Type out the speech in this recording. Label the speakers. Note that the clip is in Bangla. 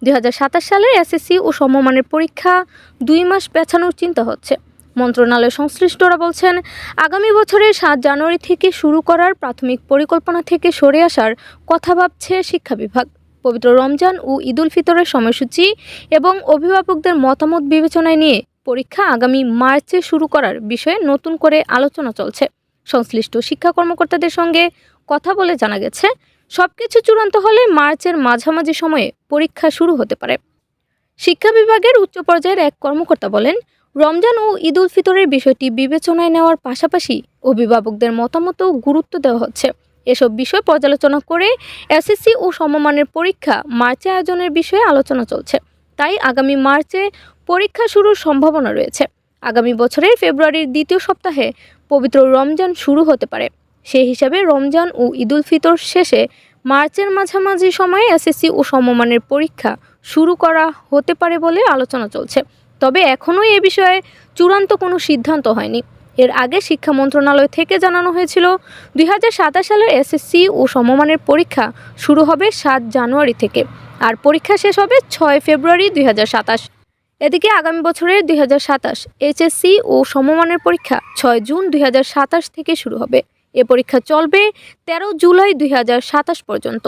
Speaker 1: 2027 সালের এসএসসি ও সমমানের পরীক্ষা 2 মাস পেছানোর চিন্তা হচ্ছে। মন্ত্রণালয়ের সংশ্লিষ্টরা বলছেন, আগামী বছরের 7 জানুয়ারি থেকে শুরু করার প্রাথমিক পরিকল্পনা থেকে সরে আসার কথা ভাবছে শিক্ষা বিভাগ। পবিত্র রমজান ও ঈদ উল ফিতরের সময়সূচি এবং অভিভাবকদের মতামত বিবেচনায় নিয়ে পরীক্ষা আগামী মার্চে শুরু করার বিষয়ে নতুন করে আলোচনা চলছে। সংশ্লিষ্ট শিক্ষা কর্মকর্তাদের সঙ্গে কথা বলে জানা গেছে, সবকিছু চূড়ান্ত হলে মার্চের মাঝামাঝি সময়ে পরীক্ষা শুরু হতে পারে। শিক্ষা বিভাগের উচ্চ পর্যায়ের এক কর্মকর্তা বলেন, রমজান ও ঈদ উল ফিতরের বিষয়টি বিবেচনায় নেওয়ার পাশাপাশি অভিভাবকদের মতামতও গুরুত্ব দেওয়া হচ্ছে। এসব বিষয় পর্যালোচনা করে এসএসসি ও সমমানের পরীক্ষা মার্চে আয়োজনের বিষয়ে আলোচনা চলছে। তাই আগামী মার্চে পরীক্ষা শুরুর সম্ভাবনা রয়েছে। আগামী বছরের ফেব্রুয়ারির দ্বিতীয় সপ্তাহে পবিত্র রমজান শুরু হতে পারে। সেই হিসাবে রমজান ও ঈদ উল ফিতর শেষে মার্চের মাঝামাঝি সময়ে এসএসসি ও সমমানের পরীক্ষা শুরু করা হতে পারে বলে আলোচনা চলছে। তবে এখনও এ বিষয়ে চূড়ান্ত কোনো সিদ্ধান্ত হয়নি। এর আগে শিক্ষা মন্ত্রণালয় থেকে জানানো হয়েছিল, 2027 সালের এসএসসি ও সমমানের পরীক্ষা শুরু হবে 7 জানুয়ারি থেকে, আর পরীক্ষা শেষ হবে 6 ফেব্রুয়ারি 2027। এদিকে আগামী বছরের 2027 এইচএসসি ও সমমানের পরীক্ষা 6 জুন 2027 থেকে শুরু হবে। এ পরীক্ষা চলবে 13 জুলাই 2027 পর্যন্ত।